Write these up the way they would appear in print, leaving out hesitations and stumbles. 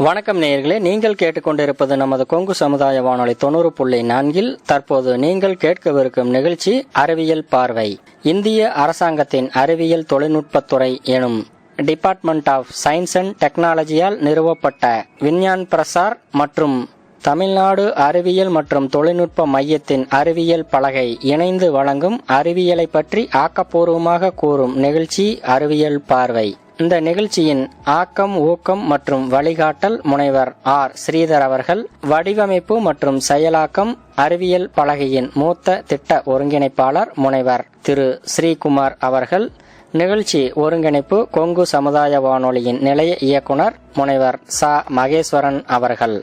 வணக்கம் நேயர்களே, நீங்கள் கேட்டுக்கொண்டிருப்பது நமது கொங்கு சமுதாய வானொலி 90.4. தற்போது நீங்கள் கேட்கவிருக்கும் நிகழ்ச்சி அறிவியல் பார்வை. இந்திய அரசாங்கத்தின் அறிவியல் தொழில்நுட்பத்துறை எனும் டிபார்ட்மெண்ட் ஆஃப் சயின்ஸ் அண்ட் டெக்னாலஜியால் நிறுவப்பட்ட விஞ்ஞான் பிரசார் மற்றும் தமிழ்நாடு அறிவியல் மற்றும் தொழில்நுட்ப மையத்தின் அறிவியல் பலகை இணைந்து வழங்கும் அறிவியலை பற்றி ஆக்கப்பூர்வமாக கூறும் நிகழ்ச்சி அறிவியல் பார்வை. இந்த நிகழ்ச்சியின் ஆக்கம், ஊக்கம் மற்றும் வழிகாட்டல் முனைவர் ஆர். ஸ்ரீதர் அவர்கள். வடிவமைப்பு மற்றும் செயலாக்கம் அறிவியல் பலகையின் மூத்த திட்ட ஒருங்கிணைப்பாளர் முனைவர் திரு ஸ்ரீகுமார் அவர்கள். நிகழ்ச்சி ஒருங்கிணைப்பு கொங்கு சமுதாய வானொலியின் நிலைய இயக்குனர் முனைவர் ச. மகேஸ்வரன் அவர்கள்.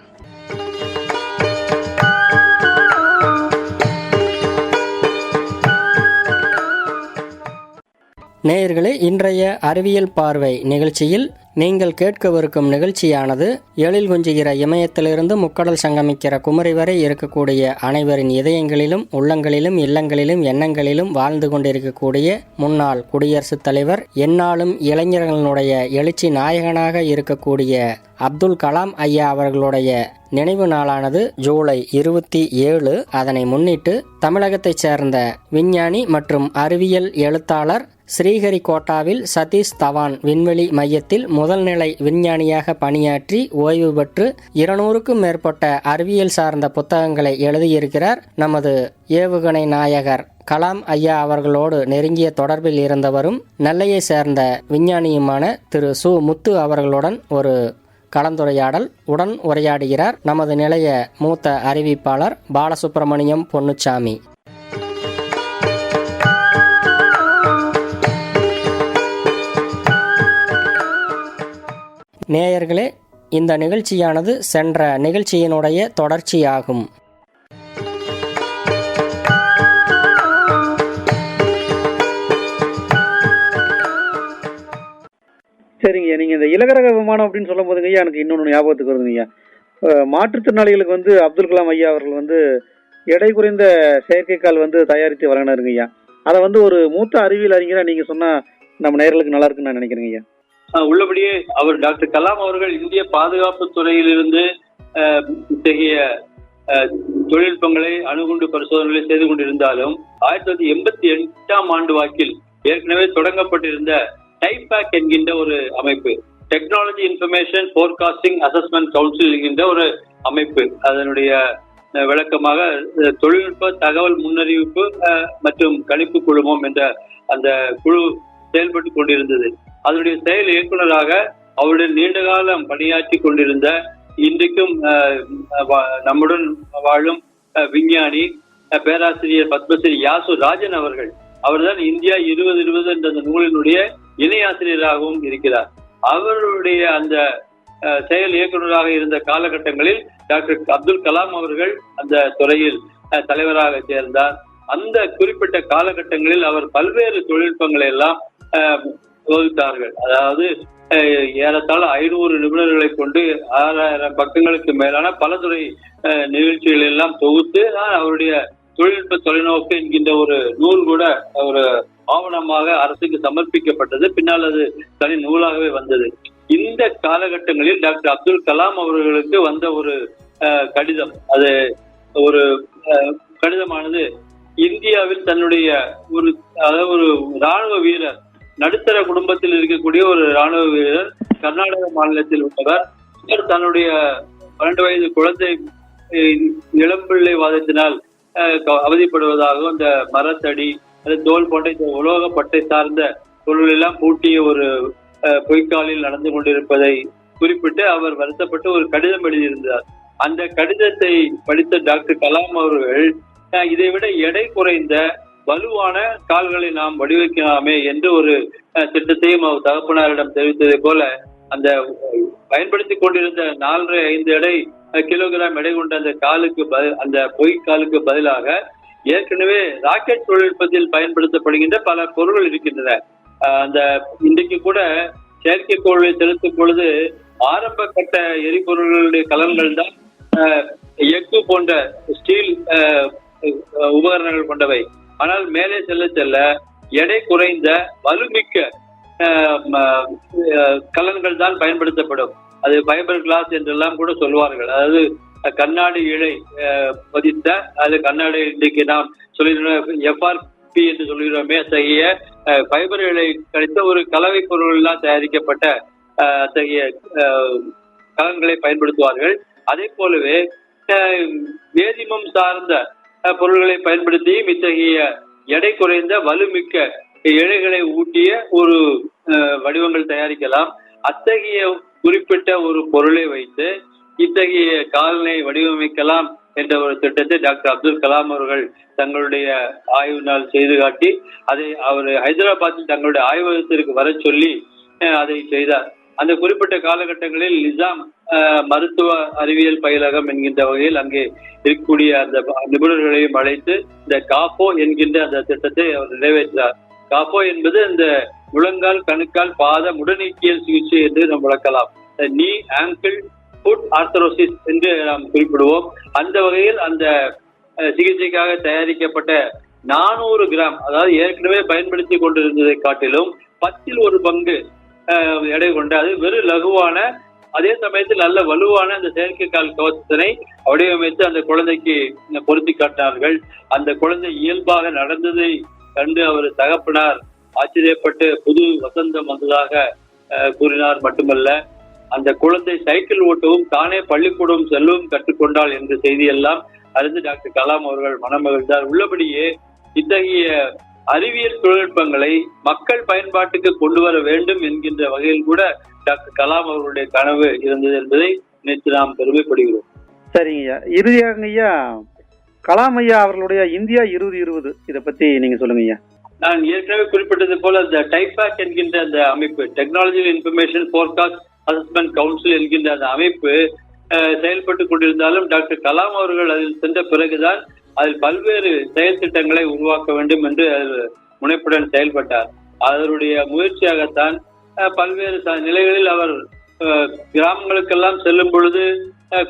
நேயர்களே, இன்றைய அறிவியல் பார்வை நிகழ்ச்சியில் நீங்கள் கேட்கவிருக்கும் நிகழ்ச்சியானது எழில் குஞ்சுகிற இமயத்திலிருந்து முக்கடல் சங்கமிக்கிற குமரி வரை இருக்கக்கூடிய அனைவரின் இதயங்களிலும் உள்ளங்களிலும் இல்லங்களிலும் எண்ணங்களிலும் வாழ்ந்து கொண்டிருக்கக்கூடிய முன்னாள் குடியரசுத் தலைவர், எந்நாளும் இளைஞர்களுடைய எழுச்சி நாயகனாக இருக்கக்கூடிய அப்துல் கலாம் ஐயா அவர்களுடைய நினைவு நாளானது ஜூலை 27. அதனை முன்னிட்டு தமிழகத்தைச் சேர்ந்த விஞ்ஞானி மற்றும் அறிவியல் எழுத்தாளர் ஸ்ரீஹரிகோட்டாவில் சதீஷ் தவான் விண்வெளி மையத்தில் முதல் நிலை விஞ்ஞானியாக பணியாற்றி ஓய்வு பெற்று 200க்கும் மேற்பட்ட அறிவியல் சார்ந்த புத்தகங்களை எழுதியிருக்கிறார். நமது ஏவுகணை நாயகர் கலாம் ஐயா அவர்களோடு நெருங்கிய தொடர்பில் இருந்தவரும் நெல்லையை சேர்ந்த விஞ்ஞானியுமான திரு சு. முத்து அவர்களுடன் ஒரு கலந்துரையாடல் உடன் உரையாடுகிறார் நமது நிலைய மூத்த அறிவிப்பாளர் பாலசுப்ரமணியம் பொன்னுச்சாமி. நேயர்களே, இந்த நிகழ்ச்சியானது சென்ற நிகழ்ச்சியினுடைய தொடர்ச்சியாகும். சரிங்க, நீங்க இந்த இலகுரக விமானம் அப்படின்னு சொல்லும் போதுங்க ஐயா, எனக்கு இன்னொன்று ஞாபகத்துக்கு வருதுங்க. மாற்றுத்திறனாளிகளுக்கு அப்துல் கலாம் ஐயா அவர்கள் எடை குறைந்த செயற்கைக்கால் தயாரித்து வழங்கினாருங்க ஐயா. அதை ஒரு மூத்த அறிவியல் அறிஞராக நீங்க சொன்னா நம்ம நேயர்களுக்கு நல்லா இருக்குன்னு நான் நினைக்கிறேங்க ஐயா. உள்ளபடியே அவர் டாக்டர் கலாம் அவர்கள் இந்திய பாதுகாப்பு துறையிலிருந்து இத்தகைய தொழில்நுட்பங்களை அணுகுண்டு பரிசோதனைகளை செய்து கொண்டிருந்தாலும் 1988ஆம் ஆண்டு வாக்கில் ஏற்கனவே தொடங்கப்பட்டிருந்த டைபேக் என்கின்ற ஒரு அமைப்பு, technology information forecasting assessment council என்கின்ற ஒரு அமைப்பு, அதனுடைய விளக்கமாக தொழில்நுட்ப தகவல் முன்னறிவிப்பு மற்றும் கணிப்பு குழுமம் என்ற அந்த குழு செயல்பட்டு கொண்டிருந்தது. அதனுடைய செயல் இயக்குநராக அவருடைய நீண்ட காலம் பணியாற்றி கொண்டிருந்த இன்றைக்கும் நம்முடன் வாழும் விஞ்ஞானி பேராசிரியர் பத்மஸ்ரீ யாசு ராஜன் அவர்தான் இந்தியா 2020 என்ற நூலினுடைய இணை ஆசிரியராகவும் இருக்கிறார். அவருடைய அந்த செயல் இயக்குநராக இருந்த காலகட்டங்களில் டாக்டர் அப்துல் கலாம் அவர்கள் அந்த துறையில் தலைவராக சேர்ந்தார். அந்த குறிப்பிட்ட காலகட்டங்களில் அவர் பல்வேறு தொழில்நுட்பங்களை எல்லாம் வகுத்தார்கள். அதாவது ஏறத்தாழ 500 நிபுணர்களை கொண்டு 6000 பக்கங்களுக்கு மேலான பலதுறை நிகழ்ச்சிகள் எல்லாம் தொகுத்து அவருடைய தொழில்நுட்ப தொலைநோக்கு என்கின்ற ஒரு நூல் கூட ஒரு ஆவணமாக அரசுக்கு சமர்ப்பிக்கப்பட்டது. பின்னால் அது தனி நூலாகவே வந்தது. இந்த காலகட்டங்களில் டாக்டர் அப்துல் கலாம் அவர்களுக்கு வந்த ஒரு கடிதம், அது ஒரு கடிதமானது இந்தியாவில் தன்னுடைய ஒரு ராணுவ வீரர், நடுத்தர குடும்பத்தில் இருக்கக்கூடிய ஒரு ராணுவ வீரர், கர்நாடக மாநிலத்தில் உள்ளவர். இவர் தன்னுடைய 12 வயது குழந்தை இளம்பிள்ளை வாதத்தினால் அவதிப்படுவதாகவும் அந்த மரத்தடி, தோல் போன்ற உலோக பட்டை சார்ந்த பொருள் எல்லாம் பூட்டிய ஒரு பொய்க்காலில் நடந்து கொண்டிருப்பதை குறிப்பிட்டு அவர் வருத்தப்பட்டு ஒரு கடிதம் எழுதியிருந்தார். அந்த கடிதத்தை படித்த டாக்டர் கலாம் அவர்கள் இதை விட எடை குறைந்த வலுவான கால்களை நாம் வடிவமைக்கலாமே என்று ஒரு திட்டத்தையும் அவர் தகப்பனாரிடம் தெரிவித்ததை போல அந்த பயன்படுத்தி கொண்டிருந்த 4.5 கிலோகிராம் எடை கொண்ட அந்த காலுக்கு அந்த பொய்க்காலுக்கு பதிலாக ஏற்கனவே ராக்கெட் தொழில்நுட்பத்தில் பயன்படுத்தப்படுகின்ற பல பொருட்கள் இருக்கின்றன. அந்த இன்றைக்கு கூட செயற்கைக்கோளை செலுத்தும் பொழுது ஆரம்ப கட்ட எரிபொருள்களுடைய கலன்கள் தான் எஃகு போன்ற ஸ்டீல் உபகரணங்கள் கொண்டவை. ஆனால் மேலே செல்ல செல்ல எடை குறைந்த வலுமிக்க கலன்கள் தான் பயன்படுத்தப்படும். அது ஃபைபர் கிளாஸ் என்றெல்லாம் கூட சொல்வார்கள். அதாவது கண்ணாடி இழை பதித்த அது கண்ணாடி இன்றைக்கு நாம் சொல்லிடுறோம் எஃப்ஆர்பி என்று சொல்லிடுறோமே, அத்தகைய ஃபைபர் இழை கழித்த ஒரு கலவை பொருள்லாம் தயாரிக்கப்பட்ட அத்தகைய கலன்களை பயன்படுத்துவார்கள். அதே போலவே வேதிமம் சார்ந்த பொருள்களை பயன்படுத்தியும் இத்தகைய எடை குறைந்த வலுமிக்க இழைகளை ஊட்டிய ஒரு வடிவங்கள் தயாரிக்கலாம். அத்தகைய குறிப்பிட்ட ஒரு பொருளை வைத்து இத்தகைய காலனை வடிவமைக்கலாம் என்ற ஒரு திட்டத்தை டாக்டர் அப்துல் கலாம் அவர்கள் தங்களுடைய ஆய்வினால் செய்து காட்டி அதை அவர் ஹைதராபாத்தில் தங்களுடைய ஆய்வகத்திற்கு வர சொல்லி அதை செய்தார். அந்த குறிப்பிட்ட காலகட்டங்களில் நிசாம் மருத்துவ அறிவியல் பயிலகம் என்கின்ற வகையில் அங்கே இருக்கக்கூடிய அந்த நிபுணர்களையும் அழைத்து இந்த காப்போ என்கின்ற அந்த திட்டத்தை அவர் நிறைவேற்றினார். காப்போ என்பது இந்த முழங்கால், கணுக்கால், பாத முடநீக்கியல் சிகிச்சை என்று நாம் வளர்க்கலாம். நீ ஆங்கிள் ஃபுட் ஆர்த்தரோசிஸ் என்று நாம் குறிப்பிடுவோம். அந்த வகையில் அந்த சிகிச்சைக்காக தயாரிக்கப்பட்ட 400 கிராம், அதாவது ஏற்கனவே பயன்படுத்தி கொண்டிருந்ததை காட்டிலும் 10ல் 1 பங்கு எடை கொண்ட, அது வெறும் லகுவான அதே சமயத்தில் நல்ல வலுவான அந்த செயற்கைக்கால் கவசத்தினை வடிவமைத்து அந்த குழந்தைக்கு பொருத்தி காட்டினார்கள். அந்த குழந்தை இயல்பாக நடந்ததை கண்டு அவர் தகப்பனார் ஆச்சரியப்பட்டு புது வசந்தம் வந்ததாக கூறினார். மட்டுமல்ல, அந்த குழந்தை சைக்கிள் ஓட்டவும் தானே பள்ளிக்கூடம் செல்லவும் கற்றுக்கொண்டாள் என்ற செய்தியெல்லாம் அறிந்து டாக்டர் கலாம் அவர்கள் மனமகிழ்ந்தார். உள்ளபடியே இத்தகைய அறிவியல் தொழில்நுட்பங்களை மக்கள் பயன்பாட்டுக்கு கொண்டு வர வேண்டும் என்கின்ற வகையில் கூட டாக்டர் கலாம் அவர்களுடைய கனவு இருந்தது என்பதை நினைத்து நாம் பெருமைப்படுகிறோம். சரிங்க ஐயா. இறுதியாக ஐயா, கலாம் ஐயா அவர்களுடைய இந்தியா 2020 இதை பத்தி நீங்க சொல்லுங்க ஐயா. நான் ஏற்கனவே குறிப்பிட்டது போல இந்த டைபாக் என்கின்ற அந்த அமைப்பு, technology information forecast assessment council என்கின்ற அந்த அமைப்பு செயல்பட்டு கொண்டிருந்தாலும் டாக்டர் கலாம் அவர்கள் அதில் சென்ற பிறகுதான் அதில் பல்வேறு செயல் திட்டங்களை உருவாக்க வேண்டும் என்று முனைப்புடன் செயல்பட்டார். அதனுடைய முயற்சியாகத்தான் பல்வேறு நிலைகளில் அவர் கிராமங்களுக்கெல்லாம் செல்லும் பொழுது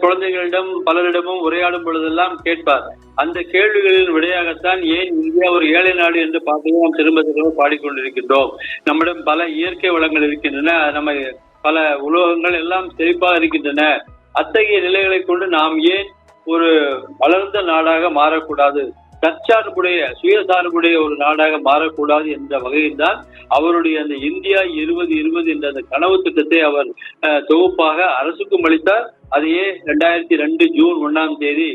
குழந்தைகளிடம் பலரிடமும் உரையாடும் பொழுதெல்லாம் கேட்பார். அந்த கேள்விகளின் விடையாகத்தான் ஏன் இந்தியா ஒரு ஏழை நாடு என்று பார்த்து நாம் திரும்ப திரும்ப பாடிக்கொண்டிருக்கின்றோம். நம்மிடம் பல இயற்கை வளங்கள் இருக்கின்றன, நம்ம பல உலோகங்கள் எல்லாம் செழிப்பாக இருக்கின்றன. அத்தகைய நிலைகளை கொண்டு நாம் ஏன் ஒரு வளர்ந்த நாடாக மாறக்கூடாது, தற்சார்புடைய சுயசார்புடைய ஒரு நாடாக மாறக்கூடாது என்ற வகையில் தான் அவருடைய அந்த இந்தியா 2020 என்ற அந்த கனவு திட்டத்தை அவர் தொகுப்பாக அரசுக்கும் அளித்தார். அதையே 2002 ஜூன் 1ஆம் தேதி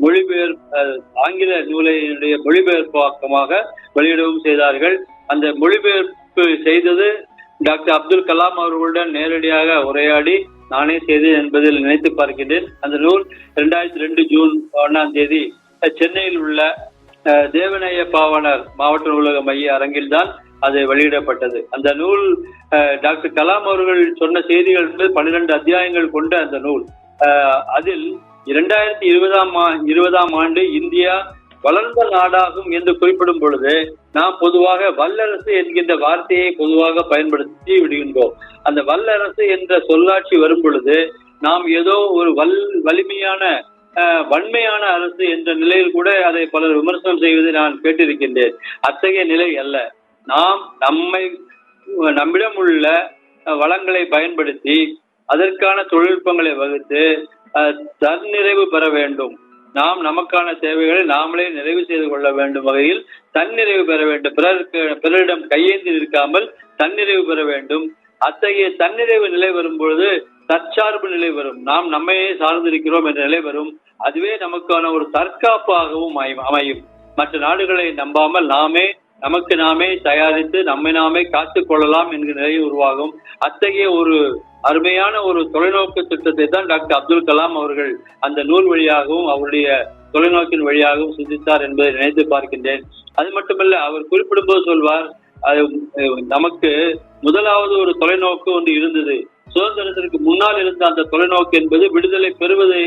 மொழிபெயர் ஆங்கில நூலையுடைய மொழிபெயர்ப்பாக்கமாக வெளியிடவும் செய்தார்கள். அந்த மொழிபெயர்ப்பு செய்தது டாக்டர் அப்துல் கலாம் அவர்களுடன் நேரடியாக உரையாடி நானே செய்தேன் என்பதில் நினைத்து பார்க்கின்றேன். அந்த நூல் 2002 ஜூன் 1ஆம் தேதி சென்னையில் உள்ள தேவநேய பாவனர் மாவட்ட நூலக மைய அரங்கில் தான் அது வெளியிடப்பட்டது. அந்த நூல் டாக்டர் கலாம் அவர்கள் சொன்ன செய்திகள் 12 அத்தியாயங்கள் கொண்ட அந்த நூல். அதில் 2020ஆம் ஆண்டு இந்தியா வளர்ந்த நாடாகும் என்று குறிப்பிடும் பொழுது நாம் பொதுவாக வல்லரசு என்கின்ற வார்த்தையை பொதுவாக பயன்படுத்தி விடுகின்றோம். அந்த வல்லரசு என்ற சொல்லாட்சி வரும் பொழுது நாம் ஏதோ ஒரு வலிமையான வன்மையான அரசு என்ற நிலையில் கூட அதை பலர் விமர்சனம் செய்வதை நான் கேட்டிருக்கின்றேன். அத்தகைய நிலை அல்ல. நாம் நம்மிடம் உள்ள வளங்களை பயன்படுத்தி அதற்கான தொழில்நுட்பங்களை வகுத்து தன்னிறைவு பெற வேண்டும். நாம் நமக்கான தேவைகளை நாமளே நிறைவு செய்து கொள்ள வேண்டும் வகையில் தன்னிறைவு பெற வேண்டும். பிறரிடம் கையேந்தி இருக்காமல் தன்னிறைவு பெற வேண்டும். அத்தகைய தன்னிறைவு நிலை வரும்பொழுது தற்சார்பு நிலை வரும். நாம் நம்மையே சார்ந்திருக்கிறோம் என்ற நிலை வரும். அதுவே நமக்கான ஒரு தற்காப்பாகவும் அமையும். மற்ற நாடுகளை நம்பாமல் நமக்கு நாமே தயாரித்து நம்மை நாமே காத்துக் கொள்ளலாம் என்கிற நிலை உருவாகும். அத்தகைய ஒரு அருமையான ஒரு தொலைநோக்கு திட்டத்தை தான் டாக்டர் அப்துல் கலாம் அவர்கள் அந்த நூல் வழியாகவும் அவருடைய தொலைநோக்கின் வழியாகவும் சிந்தித்தார் என்பதை நினைத்து பார்க்கின்றேன். அது மட்டுமல்ல, அவர் குறிப்பிடும் போது சொல்வார், நமக்கு முதலாவது ஒரு தொலைநோக்கு ஒன்று இருந்தது. சுதந்திரத்திற்கு முன்னால் இருந்த அந்த தொலைநோக்கு என்பது விடுதலை பெறுவதை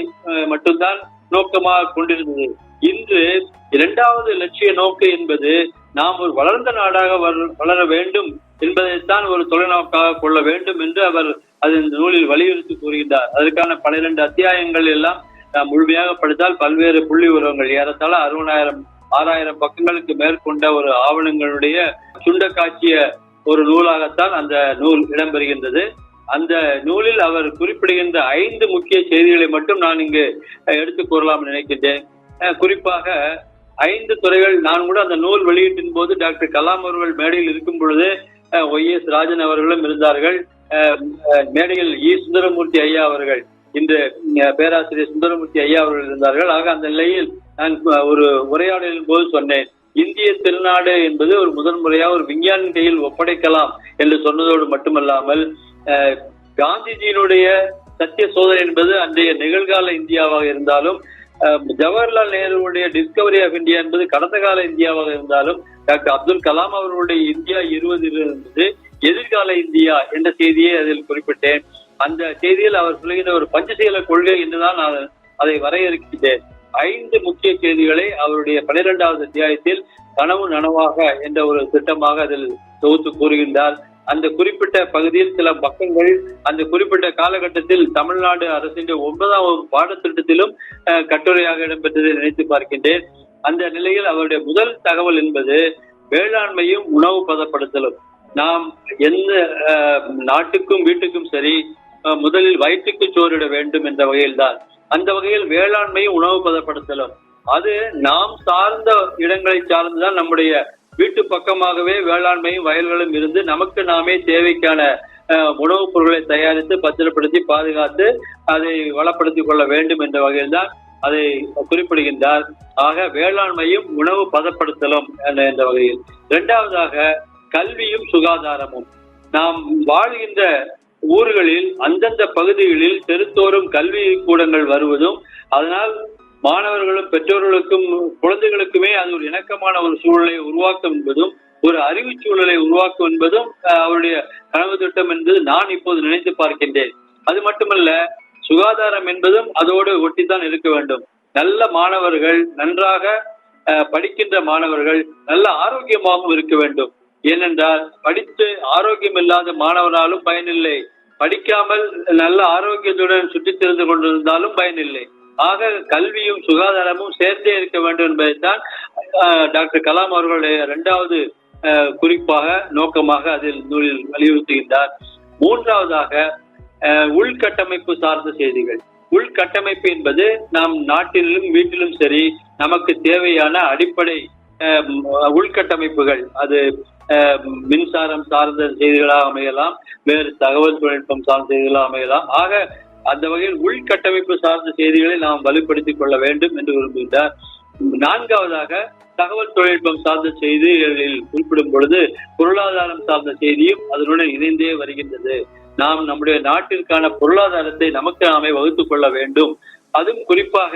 மட்டும்தான் நோக்கமாக கொண்டிருந்தது. இன்று 2வது லட்சிய நோக்கு என்பது நாம் ஒரு வளர்ந்த நாடாக வளர வேண்டும் என்பதைத்தான் ஒரு தொலைநோக்காக கொள்ள வேண்டும் என்று அவர் அது இந்த நூலில் வலியுறுத்தி கூறுகின்றார். அதற்கான 12 அத்தியாயங்கள் எல்லாம் நாம் முழுமையாக படித்தால் பல்வேறு புள்ளி விவரங்கள் ஏறத்தாழ 6,000 பக்கங்களுக்கு மேற்கொண்ட ஒரு ஆவணங்களுடைய சுண்ட காட்சிய ஒரு நூலாகத்தான் அந்த நூல் இடம்பெறுகின்றது. அந்த நூலில் அவர் குறிப்பிடுகின்ற 5 முக்கிய செய்திகளை மட்டும் நான் இங்கு எடுத்துக் கூறலாம் நினைக்கின்றேன். குறிப்பாக 5 துறைகள். நான் கூட அந்த நூல் வெளியீட்டின் போது டாக்டர் கலாம் அவர்கள் மேடையில் இருக்கும் பொழுது ஒய்.எஸ். ராஜன் அவர்களும் இருந்தார்கள். மேடையில் சுந்தரமூர்த்தி ஐயா அவர்கள், இன்று பேராசிரியர் சுந்தரமூர்த்தி ஐயா அவர்கள் இருந்தார்கள். ஆக அந்த நிலையில் நான் ஒரு உரையாடலின் போது சொன்னேன், இந்திய திருநாடு என்பது ஒரு முதன்முறையாக ஒரு விஞ்ஞானின் கையில் ஒப்படைக்கலாம் என்று சொன்னதோடு மட்டுமல்லாமல், காந்திஜியினுடைய சத்திய சோதனை என்பது அன்றைய நிகழ்கால இந்தியாவாக இருந்தாலும், ஜவஹர்லால் நேருடைய டிஸ்கவரி ஆஃப் இந்தியா என்பது கடந்த கால இந்தியாவாக இருந்தாலும், டாக்டர் அப்துல் கலாம் அவர்களுடைய இந்தியா 20 என்பது எதிர்கால இந்தியா என்ற செய்தியை அதில் குறிப்பிட்டேன். அந்த செய்தியில் அவர் சொல்லுகின்ற ஒரு பஞ்சசீல கொள்கை என்றுதான் நான் அதை வரையறுக்கின்றேன். 5 முக்கிய செய்திகளை அவருடைய 12வது அத்தியாயத்தில் கனவு நனவாக என்ற ஒரு திட்டமாக அதில் தொகுத்து கூறுகின்றார். அந்த குறிப்பிட்ட பகுதியில் சில பக்கங்கள் அந்த குறிப்பிட்ட காலகட்டத்தில் தமிழ்நாடு அரசின் 9ஆம் வகுப்பு பாடத்திட்டத்திலும் கட்டுரையாக இடம்பெற்றதை நினைத்து பார்க்கின்றேன். அந்த நிலையில் அவருடைய முதல் தகவல் என்பது வேளாண்மையும் உணவு பதப்படுத்தலும். நாம் எந்த நாட்டுக்கும் வீட்டுக்கும் சரி, முதலில் வயிற்றுக்கு சோறிட வேண்டும் என்ற வகையில்தான். அந்த வகையில் வேளாண்மையும் உணவு பதப்படுத்தலும் அது நாம் சார்ந்த இடங்களை சார்ந்துதான். நம்முடைய வீட்டு பக்கமாகவே வேளாண்மையும் வயல்களும் இருந்து நமக்கு நாமே தேவைக்கான உணவுப் பொருட்களை தயாரித்து பத்திரப்படுத்தி பாதுகாத்து அதை வளப்படுத்திக் கொள்ள வேண்டும் என்ற வகையில் தான் அதை குறிப்பிடுகின்றார். ஆக வேளாண்மையும் உணவு பதப்படுத்தலும் என்ற வகையில். 2வதாக கல்வியும் சுகாதாரமும். நாம் வாழ்கின்ற ஊர்களில் அந்தந்த பகுதிகளில் தெருத்தோறும் கல்வி கூடங்கள் வருவதும், அதனால் மாணவர்களும் பெற்றோர்களுக்கும் குழந்தைகளுக்குமே அது ஒரு இணக்கமான ஒரு சூழலை உருவாக்கும் என்பதும், ஒரு அறிவு சூழலை உருவாக்கும் என்பதும் அவருடைய கனவு திட்டம் என்பது நான் இப்போது நினைத்து பார்க்கின்றேன். அது மட்டுமல்ல, சுகாதாரம் என்பதும் அதோடு ஒட்டித்தான் இருக்க வேண்டும். நல்ல மாணவர்கள், நன்றாக படிக்கின்ற மாணவர்கள் நல்ல ஆரோக்கியமாகவும் இருக்க வேண்டும். ஏனென்றால் படித்து ஆரோக்கியம் இல்லாத மாணவனாலும் பயனில்லை, படிக்காமல் நல்ல ஆரோக்கியத்துடன் சுற்றித் திரிந்து கொண்டிருந்தாலும் பயனில்லை. ஆக கல்வியும் சுகாதாரமும் சேர்ந்தே இருக்க வேண்டும் என்பதைத்தான் டாக்டர் கலாம் அவர்களுடைய 2வது குறிப்பாக நோக்கமாக அதில் நூலில் வலியுறுத்துகின்றார். 3வதாக உள்கட்டமைப்பு சார்ந்த செய்திகள். உள்கட்டமைப்பு என்பது நாம் நாட்டிலும் வீட்டிலும் சரி நமக்கு தேவையான அடிப்படை உள்கட்டமைப்புகள். அது மின்சாரம் சார்ந்த செய்திகளாக அமையலாம், வேறு தகவல் தொழில்நுட்பம் சார்ந்த செய்திகளாக அமையலாம். ஆக அந்த வகையில் உள்கட்டமைப்பு சார்ந்த செய்திகளை நாம் வலுப்படுத்திக் கொள்ள வேண்டும் என்று விரும்புகின்றார். 4வதாக தகவல் தொழில்நுட்பம் சார்ந்த செய்திகளில் குறிப்பிடும் பொழுது பொருளாதாரம் சார்ந்த செய்தியும் அதனுடன் இணைந்தே வருகின்றது. நாம் நம்முடைய நாட்டிற்கான பொருளாதாரத்தை நமக்கு நாமே வகுத்துக் கொள்ள வேண்டும். அதுவும் குறிப்பாக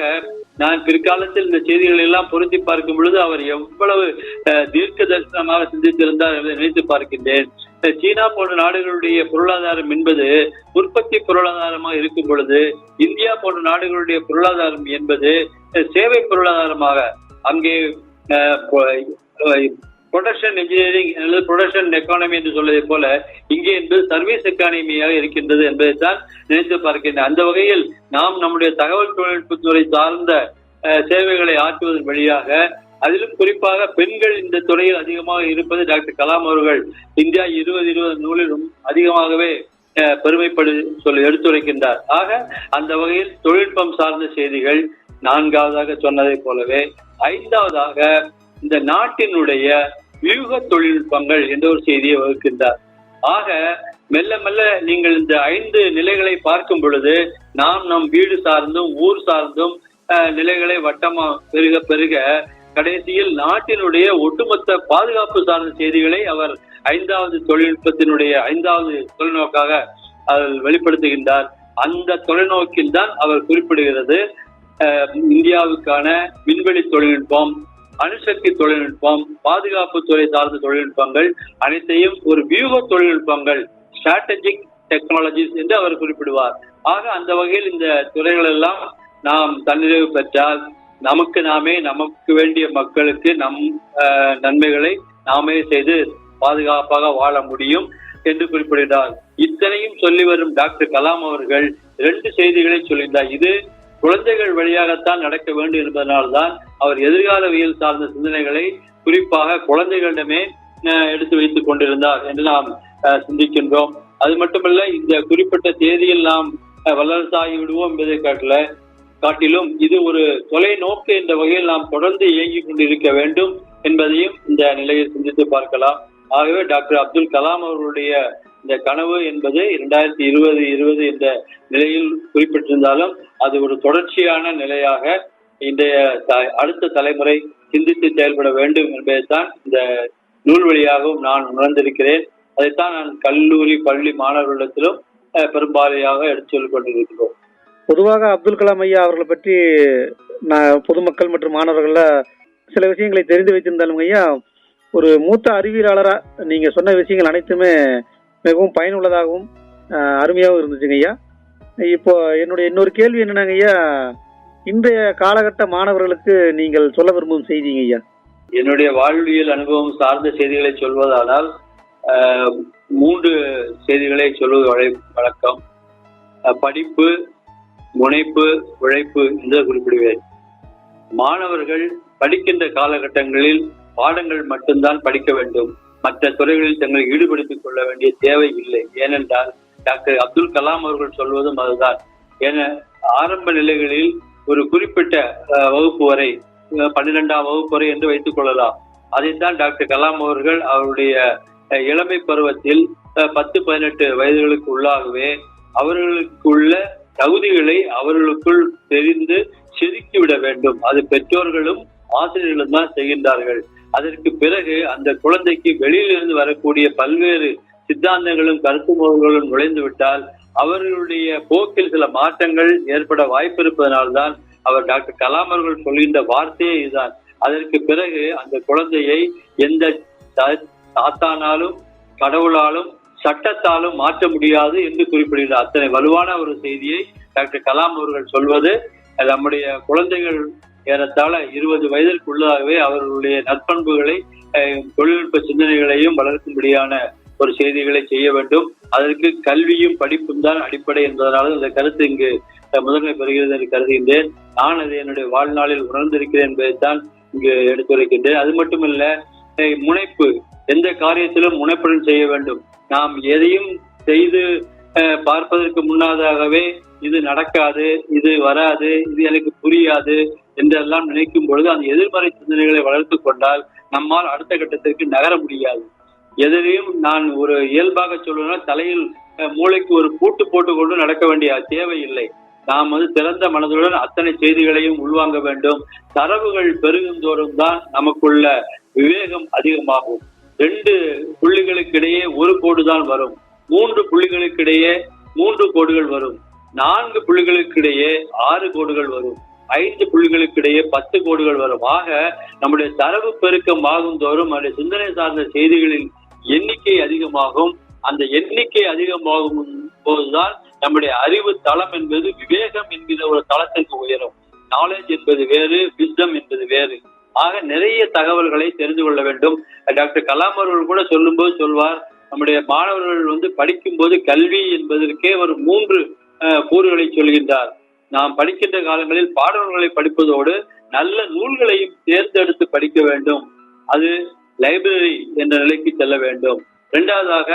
நான் பிற்காலத்தில் இந்த செய்திகள் எல்லாம் பொருத்தி பார்க்கும் பொழுது அவர் எவ்வளவு தீர்க்க தரிசனமாக சிந்தித்திருந்தார் என்பதை நினைத்து பார்க்கின்றேன். சீனா போன்ற நாடுகளுடைய பொருளாதாரம் என்பது உற்பத்தி பொருளாதாரமாக இருக்கும் பொழுது, இந்தியா போன்ற நாடுகளுடைய பொருளாதாரம் என்பது சேவை பொருளாதாரமாக, அங்கே ப்ரொடக்ஷன் இன்ஜினியரிங் அல்லது ப்ரொடக்ஷன் எக்கானமி என்று சொல்வதை போல இங்கே என்பது சர்வீஸ் எக்கானமியாக இருக்கின்றது என்பதைத்தான் நினைத்து பார்க்கின்றேன். அந்த வகையில் நாம் நம்முடைய தகவல் தொழில்நுட்பத்துறை சார்ந்த சேவைகளை ஆற்றுவதன் வழியாக, அதிலும் குறிப்பாக பெண்கள் இந்த துறையில் அதிகமாக இருப்பது டாக்டர் கலாம் அவர்கள் இந்தியா 2020 நூலிலும் அதிகமாகவே பெருமைப்படு சொல்லி எடுத்துரைக்கின்றார். ஆக அந்த வகையில் தொழில்நுட்பம் சார்ந்த செய்திகள் 4வதாக சொன்னதை போலவே, 5வதாக இந்த நாட்டினுடைய வியூக தொழில்நுட்பங்கள் என்ற ஒரு செய்தியை வகுக்கின்றார். ஆக மெல்ல மெல்ல நீங்கள் இந்த 5 நிலைகளை பார்க்கும் பொழுது நாம் நம் வீடு சார்ந்தும் ஊர் சார்ந்தும் நிலைகளை வட்டமா பெருக பெருக கடைசியில் நாட்டினுடைய ஒட்டுமொத்த பாதுகாப்பு சார்ந்த செய்திகளை அவர் 5வது தொழில்நுட்பத்தினுடைய 5வது தொலைநோக்காக அவர் வெளிப்படுத்துகின்றார். அந்த தொலைநோக்கில் தான் அவர் குறிப்பிடுகிறது இந்தியாவுக்கான விண்வெளி தொழில்நுட்பம், அணுசக்தி தொழில்நுட்பம், பாதுகாப்பு துறை சார்ந்த தொழில்நுட்பங்கள் அனைத்தையும் ஒரு வியூக தொழில்நுட்பங்கள், ஸ்ட்ராட்டஜிக் டெக்னாலஜிஸ் என்று அவர் குறிப்பிடுவார். ஆக அந்த வகையில் இந்த துறைகள் எல்லாம் நாம் தன்னிறைவு பெற்றால் நமக்கு நாமே, நமக்கு வேண்டிய மக்களுக்கு நம் நன்மைகளை நாமே செய்து பாதுகாப்பாக வாழ முடியும் என்று குறிப்பிடுகிறார். இத்தனையும் சொல்லி வரும் டாக்டர் கலாம் அவர்கள் 2 செய்திகளை சொல்கின்றார். இது குழந்தைகள் வழியாகத்தான் நடக்க வேண்டும் என்பதனால்தான் அவர் எதிர்காலவியல் சார்ந்த சிந்தனைகளை குறிப்பாக குழந்தைகளிடமே எடுத்து வைத்துக் கொண்டிருந்தார் என்று நாம் சிந்திக்கின்றோம். அது மட்டுமல்ல, இந்த குறிப்பிட்ட தேதியில் நாம் வல்லரசாகி விடுவோம் என்பதை காட்டிலும் இது ஒரு தொலைநோக்கு என்ற வகையில் நாம் தொடர்ந்து இயங்கிக் கொண்டிருக்க வேண்டும் என்பதையும் இந்த நிலையில் சிந்தித்து பார்க்கலாம். ஆகவே டாக்டர் அப்துல் கலாம் அவர்களுடைய இந்த கனவு என்பது 2020 என்ற நிலையில் குறிப்பிட்டிருந்தாலும் அது ஒரு தொடர்ச்சியான நிலையாக இன்றைய அடுத்த தலைமுறை சிந்தித்து செயல்பட வேண்டும் என்பதைத்தான் இந்த நூல் வழியாகவும் நான் உணர்ந்திருக்கிறேன். அதைத்தான் நான் கல்லூரி பள்ளி மாணவர்களிடத்திலும் பெரும்பாலையாக எடுத்து சொல்லிக் கொண்டிருக்கிறோம். பொதுவாக அப்துல் கலாம் ஐயா அவர்களை பற்றி பொதுமக்கள் மற்றும் மாணவர்கள சில விஷயங்களை தெரிந்து வைத்திருந்தாலும் ஐயா, ஒரு மூத்த அறிவியலாளரா நீங்க சொன்ன விஷயங்கள் அனைத்துமே மிகவும் பயனுள்ளதாகவும் அருமையாகவும் இருந்துச்சுங்க ஐயா. இப்போ என்னுடைய இன்னொரு கேள்வி என்னன்னாங்க ஐயா, இன்றைய காலகட்ட மாணவர்களுக்கு நீங்கள் சொல்ல விரும்பும் செய்திங்க ஐயா? என்னுடைய வாழ்வியல் அனுபவம் சார்ந்த செய்திகளை சொல்வதானால் 3 செய்திகளை சொல்வது வழக்கம். படிப்பு, முனைப்பு, உழைப்பு என்று குறிப்பிடுவேன். மாணவர்கள் படிக்கின்ற காலகட்டங்களில் பாடங்கள் மட்டும்தான் படிக்க வேண்டும். மற்ற துறைகளில் தங்களை ஈடுபடுத்திக் கொள்ள வேண்டிய தேவை இல்லை. ஏனென்றால் டாக்டர் அப்துல் கலாம் அவர்கள் சொல்வதும் அதுதான். என ஆரம்ப நிலைகளில் ஒரு குறிப்பிட்ட வகுப்பு வரை 12ஆம் வகுப்பு வரை என்று வைத்துக் கொள்ளலாம். அதைத்தான் டாக்டர் கலாம் அவர்கள் அவருடைய இளமை பருவத்தில் 10-18 வயதுகளுக்கு உள்ளாகவே அவர்களுக்குள்ள தகுதிகளை அவர்களுக்குள் தெரிந்து செதுக்கிவிட வேண்டும். அது பெற்றோர்களும் ஆசிரியர்களும் தான் செய்கின்றார்கள். அதற்கு பிறகு அந்த குழந்தைக்கு வெளியிலிருந்து வரக்கூடிய பல்வேறு சித்தாந்தங்களும் கருத்து முறைகளும் நுழைந்து விட்டால் அவர்களுடைய போக்கில் சில மாற்றங்கள் ஏற்பட வாய்ப்பு இருப்பதனால்தான் அவர் டாக்டர் கலாம் அவர்கள் சொல்கின்ற வார்த்தையே இதுதான். அதற்கு பிறகு அந்த குழந்தையை எந்த சாத்தானாலும் கடவுளாலும் சட்டத்தாலும் மாற்ற முடியாது என்று குறிப்பிடுகிறார். அத்தனை வலுவான ஒரு செய்தியை டாக்டர் கலாம் அவர்கள் சொல்வது நம்முடைய குழந்தைகள் ஏறத்தாழ 20 வயதிற்குள்ளாகவே அவர்களுடைய நற்பண்புகளை தொழில்நுட்ப சிந்தனைகளையும் வளர்க்கும்படியான ஒரு செய்திகளை செய்ய வேண்டும். அதற்கு கல்வியும் படிப்பும் தான் அடிப்படை என்பதனால இந்த கருத்து இங்கு முதன்மை பெறுகிறது என்று கருதுகின்றேன். நான் அதை என்னுடைய வாழ்நாளில் உணர்ந்திருக்கிறேன் என்பதைத்தான் இங்கு எடுத்துரைக்கின்றேன். அது மட்டுமல்ல, முனைப்பு, எந்த காரியத்திலும் முனைப்புடன் செய்ய வேண்டும். நாம் எதையும் செய்து பார்ப்பதற்கு முன்னதாகவே இது நடக்காது, இது வராது, இது எனக்கு புரியாது என்றெல்லாம் நினைக்கும் பொழுது அந்த எதிர்மறை சிந்தனைகளை வளர்த்து கொண்டால் நம்மால் அடுத்த கட்டத்திற்கு நகர முடியாது. எதிரையும் நான் ஒரு இயல்பாக சொல்லுவேன், தலையில் மூளைக்கு ஒரு பூட்டு போட்டுக்கொண்டு நடக்க வேண்டிய தேவையில்லை. நாம் திறந்த மனதுடன் அத்தனை செய்திகளையும் உள்வாங்க வேண்டும். தரவுகள் பெருகும் தோறும் தான் நமக்குள்ள விவேகம் அதிகமாகும். 2 புள்ளிகளுக்கிடையே 1 கோடு தான் வரும். 3 புள்ளிகளுக்கிடையே 3 கோடுகள் வரும். 4 புள்ளிகளுக்கிடையே 6 கோடுகள் வரும். 5 புள்ளிகளுக்கிடையே 10 கோடுகள் வரும். ஆக நம்முடைய தரவு பெருக்கம் ஆகும் தோறும் நம்முடைய சிந்தனை சார்ந்த செய்திகளின் எண்ணிக்கை அதிகமாகும். அந்த எண்ணிக்கை அதிகமாகும் போதுதான் நம்முடைய அறிவு தளம் என்பது விவேகம் என்கிற ஒரு தளத்திற்கு உயரும். நாலேஜ் என்பது வேறு, விஸ்டம் என்பது வேறு. ஆக நிறைய தகவல்களை தெரிந்து கொள்ள வேண்டும். டாக்டர் கலாம் அவர்கள் கூட சொல்லும்போது சொல்வார், நம்முடைய மாணவர்கள் படிக்கும் போது கல்வி என்பதற்கே ஒரு 3 கூறுகளை சொல்கின்றார். நாம் படிக்கின்ற காலங்களில் பாடல்களை படிப்பதோடு நல்ல நூல்களையும் தேர்ந்தெடுத்து படிக்க வேண்டும். அது லைப்ரரி என்ற நிலைக்கு செல்ல வேண்டும். 2வதாக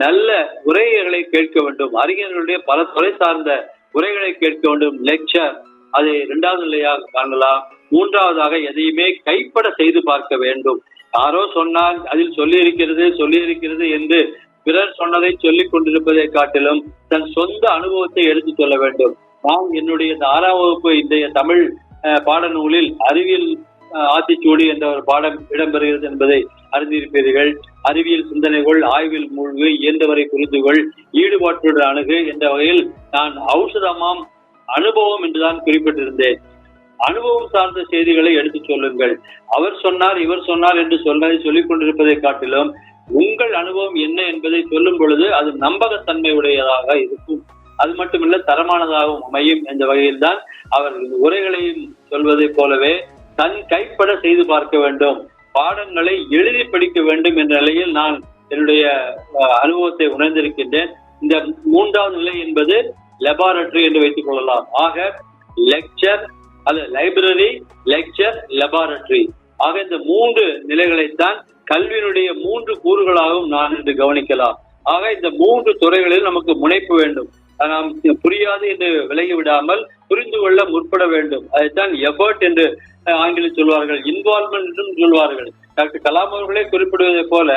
நல்ல உரைகளை கேட்க வேண்டும். அறிஞர்களுடைய பல துறை சார்ந்த உரைகளை கேட்க வேண்டும், லெக்சர். அதை 2வது நிலையாக காணலாம். 3வதாக எதையுமே கைப்பட செய்து பார்க்க வேண்டும். யாரோ சொன்னால் அதில் சொல்லியிருக்கிறது என்று பிறர் சொன்னதை சொல்லிக் கொண்டிருப்பதை காட்டிலும் தன் சொந்த அனுபவத்தை எடுத்து சொல்ல வேண்டும். நான் என்னுடைய 6ஆம் வகுப்பு இன்றைய தமிழ் பாடநூலில் அறிவியல் ஆத்திச்சூடி என்ற ஒரு பாடம் இடம்பெறுகிறது என்பதை அறிந்திருப்பீர்கள். அறிவியல் சிந்தனைகள், ஆய்வில் மூழ்கு, இயன்றவரை புரிந்துகொள், ஈடுபாட்டுடன் அணுகு என்ற வகையில் நான் ஔஷதமாம் அனுபவம் என்றுதான் குறிப்பிட்டிருந்தேன். அனுபவம் சார்ந்த செய்திகளை எடுத்து சொல்லுங்கள். அவர் சொன்னார், இவர் சொன்னார் என்று சொல்லிக் கொண்டிருப்பதை காட்டிலும் உங்கள் அனுபவம் என்ன என்பதை சொல்லும் பொழுது அது நம்பகத்தன்மை உடையதாக இருக்கும். அது மட்டுமல்ல, தரமானதாகவும் அமையும் என்ற வகையில் தான் அவர் உரைகளையும் சொல்வதை போலவே தன் கைப்பட செய்து பார்க்க வேண்டும். பாடங்களை எழுதி படிக்க வேண்டும் என்ற நிலையில் நான் என்னுடைய அனுபவத்தை உணர்ந்திருக்கின்றேன். இந்த 3வது நிலை என்பது லெபார்டரி என்று வைத்துக் கொள்ளலாம். ஆக லெக்சர் அல்லது லைப்ரரி, லெக்சர், லெபார்டரி ஆக இந்த 3 நிலைகளைத்தான் கல்வியினுடைய 3 கூறுகளாகவும் நான் இன்று கவனிக்கலாம். ஆக இந்த 3 துறைகளில் நமக்கு முனைப்பு வேண்டும். நாம் புரியாது என்று விலகி விடாமல் புரிந்து கொள்ள முற்பட வேண்டும். அதைத்தான் எஃபர்ட் என்று ஆங்கிலம் சொல்வார்கள், இன்வால்வ்மெண்ட் என்றும் சொல்வார்கள். டாக்டர் கலாம் அவர்களே குறிப்பிடுவதை போல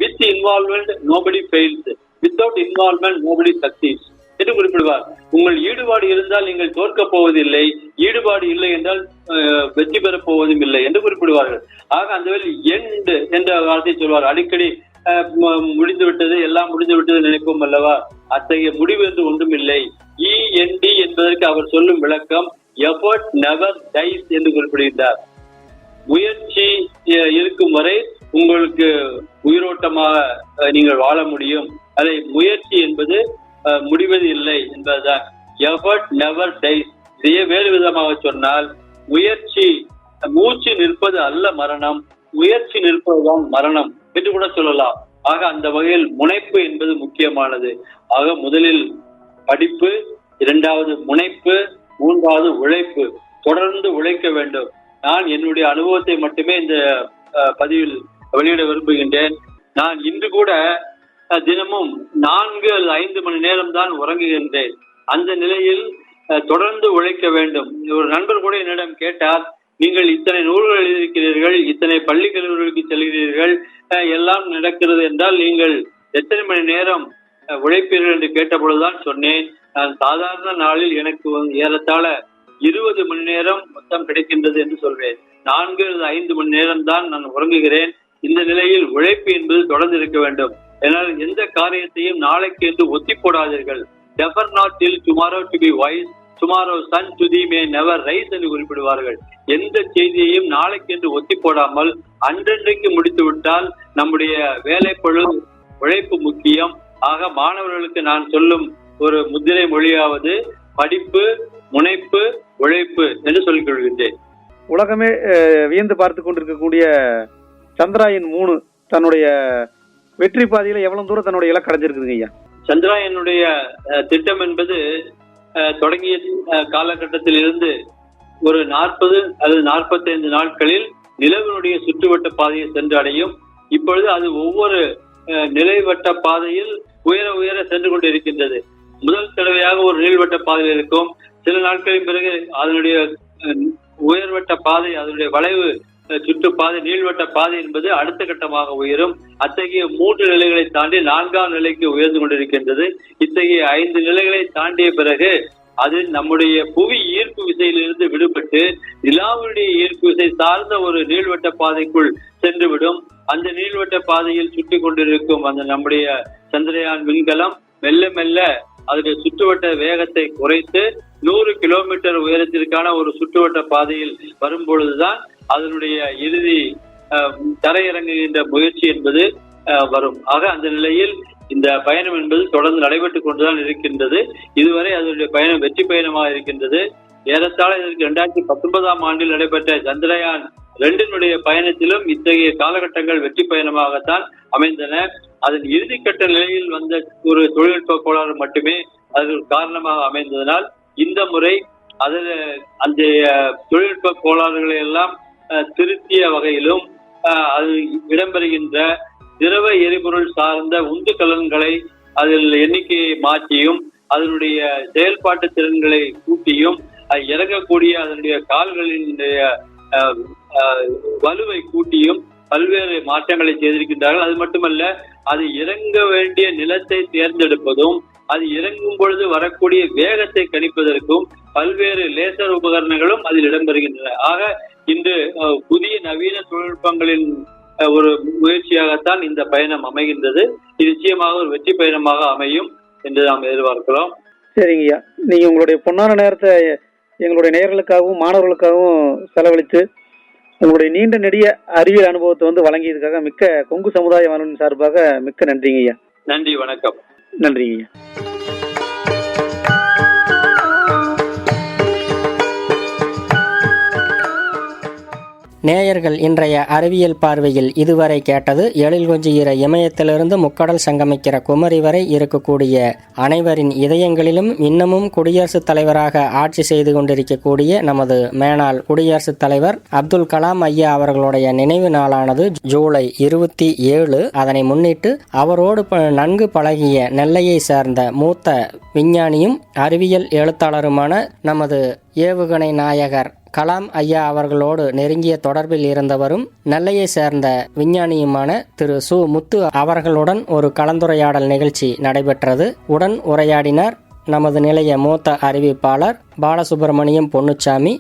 with involvement nobody fails, without involvement nobody succeeds என்று குறிப்பிடுவார். உங்கள் ஈடுபாடு இருந்தால் நீங்கள் தோற்கப் போவதில்லை, ஈடுபாடு இல்லை என்றால் வெற்றி பெறப் போவதும் இல்லை என்று குறிப்பிடுவார்கள். ஆக அந்த வேலை எண்ட் என்ற வார்த்தை சொல்வார். அடிக்கடி முடிந்து விட்டது, எல்லாம் முடிந்து விட்டது நினைப்போம் அல்லவா, அத்தகைய முடிவு என்று ஒன்றும் இல்லை. END என்பதற்கு அவர் சொல்லும் விளக்கம் எஃபர்ட் நெவர் டைஸ் என்று குறிப்பிடுகிறார். முயற்சி இருக்கும் வரை உங்களுக்கு உயிரோட்டமாக நீங்கள் வாழ முடியும். அதை முயற்சி என்பது முடிவது இல்லை என்பதுதான். Effort never dies. இதையே வேறு விதமாக சொன்னால் முயற்சி, மூச்சு நிற்பது அல்ல மரணம், முயற்சி நிற்பதுதான் மரணம் என்று கூட சொல்லலாம். ஆக அந்த வகையில் முனைப்பு என்பது முக்கியமானது. ஆக முதலில் படிப்பு, இரண்டாவது முனைப்பு, மூன்றாவது உழைப்பு. தொடர்ந்து உழைக்க வேண்டும். நான் என்னுடைய அனுபவத்தை மட்டுமே இந்த பதிவில் வெளியிட விரும்புகின்றேன். நான் இன்று கூட தினமும் 4 அல்லது 5 மணி நேரம் தான் உறங்குகின்றேன். அந்த நிலையில் தொடர்ந்து உழைக்க வேண்டும். ஒரு நண்பர் கூட என்னிடம் கேட்டார், நீங்கள் இத்தனை நூல்கள் எழுதியிருக்கிறீர்கள், இத்தனை பள்ளி கல்லூரிகளுக்கு செல்கிறீர்கள், எல்லாம் நடக்கிறது என்றால் நீங்கள் எத்தனை மணி நேரம் உழைப்பீர்கள் என்று கேட்டபொழுதுதான் சொன்னேன், நான் சாதாரண நாளில் எனக்கு ஏறத்தாழ 20 மணி நேரம் மொத்தம் கிடைக்கின்றது என்று சொல்வேன். 4 அல்லது 5 மணி நேரம் தான் நான் உறங்குகிறேன். இந்த நிலையில் உழைப்பு என்பது தொடர்ந்து இருக்க வேண்டும். ஏனால் எந்த காரியத்தையும் நாளைக்கு என்று ஒத்தி போடாதீர்கள். Defer not till tomorrow to be wise, tomorrow's sun to thee may never rise என்று குறிப்பிடுவார்கள். எந்த செய்தியையும் நாளைக்கு என்று ஒத்தி போடாமல் அன்றன்றைக்கு முடித்து விட்டால் நம்முடைய வேலைப்பழு உழைப்பு முக்கியம். ஆக மாணவர்களுக்கு நான் சொல்லும் ஒரு முத்திரை மொழியாவது படிப்பு, முனைப்பு, உழைப்பு என்று சொல்லிக் கொள்கின்றேன். உலகமே வியந்து பார்த்து கொண்டிருக்கக்கூடிய சந்திராயன் 3 தன்னுடைய வெற்றி பாதையில எவ்வளவு தூரம் தன்னுடைய இலக்கு அடைஞ்சிருக்குதுங்க ஐயா? சந்திராயனுடைய திட்டம் என்பது தொடங்கிய காலகட்டத்தில் இருந்து ஒரு 40 அல்லது 45 நாட்களில் நிலவினுடைய சுற்றுவட்ட பாதையை சென்று அடையும். இப்பொழுது அது ஒவ்வொரு நிலைவட்ட பாதையில் உயர உயர சென்று கொண்டிருக்கின்றது. முதல் தடவையாக ஒரு நீள்வட்ட பாதையில் இருக்கும். சில நாட்களின் பிறகு அதனுடைய உயர்வட்ட பாதை, அதனுடைய வளைவு சுற்றுப்பாதை, நீள்வட்ட பாதை என்பது அடுத்த கட்டமாக உயரும். அத்தகைய 3 நிலைகளை தாண்டி 4ஆம் நிலைக்கு உயர்ந்து கொண்டிருக்கின்றது. இத்தகைய 5 நிலைகளை தாண்டிய பிறகு அது நம்முடைய புவி ஈர்ப்பு விசையிலிருந்து விடுபட்டு நிலாவுடைய ஈர்ப்பு விசை சார்ந்த ஒரு நீள்வட்ட பாதைக்குள் சென்றுவிடும். அந்த நீள்வட்ட பாதையில் சுற்றி கொண்டிருக்கும் அந்த நம்முடைய சந்திரயான் விண்கலம் மெல்ல மெல்ல அதனுடைய சுற்றுவட்ட வேகத்தை குறைத்து 100 கிலோமீட்டர் உயரத்திற்கான ஒரு சுற்றுவட்ட பாதையில் வரும்பொழுதுதான் அதனுடைய இறுதி தரையிறங்குகின்ற முயற்சி என்பது வரும். ஆக அந்த நிலையில் இந்த பயணம் என்பது தொடர்ந்து நடைபெற்றுக் கொண்டுதான் இருக்கின்றது. இதுவரை அதனுடைய பயணம் வெற்றி பயணமாக இருக்கின்றது. ஏறத்தாழ இதற்கு 2019ஆம் ஆண்டில் நடைபெற்ற சந்திரயான் 2 பயணத்திலும் இத்தகைய காலகட்டங்கள் வெற்றி பயணமாகத்தான் அமைந்தன. அதன் இறுதிக்கட்ட நிலையில் வந்த ஒரு தொழில்நுட்ப கோளாறு மட்டுமே அது காரணமாக அமைந்ததனால் இந்த முறை அதில் அந்த தொழில்நுட்ப கோளாறுகளை எல்லாம் திருத்திய வகையிலும் அது இடம்பெறுகின்ற திரவ எரிபொருள் சார்ந்த உந்து கலன்களை அதில் எண்ணிக்கையை மாற்றியும் அதனுடைய செயல்பாட்டு திறன்களை கூட்டியும் இறங்கக்கூடிய அதனுடைய கால்களினுடைய வலுவை கூட்டியும் பல்வேறு மாற்றங்களை செய்திருக்கின்றார்கள். அது மட்டுமல்ல, அது இறங்க வேண்டிய நிலத்தை தேர்ந்தெடுப்பதும் அது இறங்கும் பொழுது வரக்கூடிய வேகத்தை கணிப்பதற்கும் பல்வேறு லேசர் உபகரணங்களும் அதில் இடம்பெறுகின்றன. ஆக இன்று புதிய நவீன தொழில்நுட்பங்களின் ஒரு முயற்சியாகத்தான் இந்த பயணம் அமைகின்றது. இது நிச்சயமாக ஒரு வெற்றி பயணமாக அமையும் என்று நாம் எதிர்பார்க்கிறோம். சரிங்கய்யா, நீங்க உங்களுடைய பொன்னான நேரத்தை எங்களுடைய நேயர்களுக்காகவும் மாணவர்களுக்காகவும் செலவழித்து உங்களுடைய நீண்ட நெடிய அறிவியல் அனுபவத்தை வழங்கியதுக்காக மிக்க கொங்கு சமுதாய வானொலி சார்பாக மிக்க நன்றிங்க ஐயா. நன்றி, வணக்கம். நன்றிங்க ஐயா. நேயர்கள் இன்றைய அறிவியல் பார்வையில் இதுவரை கேட்டது எழில் கொஞ்சுகிற இமயத்திலிருந்து முக்கடல் சங்கமிக்கிற குமரி வரை இருக்கக்கூடிய அனைவரின் இதயங்களிலும் இன்னமும் குடியரசுத் தலைவராக ஆட்சி செய்து கொண்டிருக்கக்கூடிய நமது மேனாள் குடியரசுத் தலைவர் அப்துல் கலாம் ஐயா அவர்களுடைய நினைவு நாளானது ஜூலை 27. அதனை முன்னிட்டு அவரோடு நன்கு பழகிய நெல்லையை சேர்ந்த மூத்த விஞ்ஞானியும் அறிவியல் எழுத்தாளருமான நமது ஏவுகணை நாயகர் கலாம் ஐயா அவர்களோடு நெருங்கிய தொடர்பில் இருந்தவரும் நெல்லையை சேர்ந்த விஞ்ஞானியுமான திரு சு முத்து அவர்களுடன் ஒரு கலந்துரையாடல் நிகழ்ச்சி நடைபெற்றது. உடன் உரையாடினார் நமது நிலைய மூத்த அறிவிப்பாளர் பாலசுப்ரமணியம் பொன்னுச்சாமி.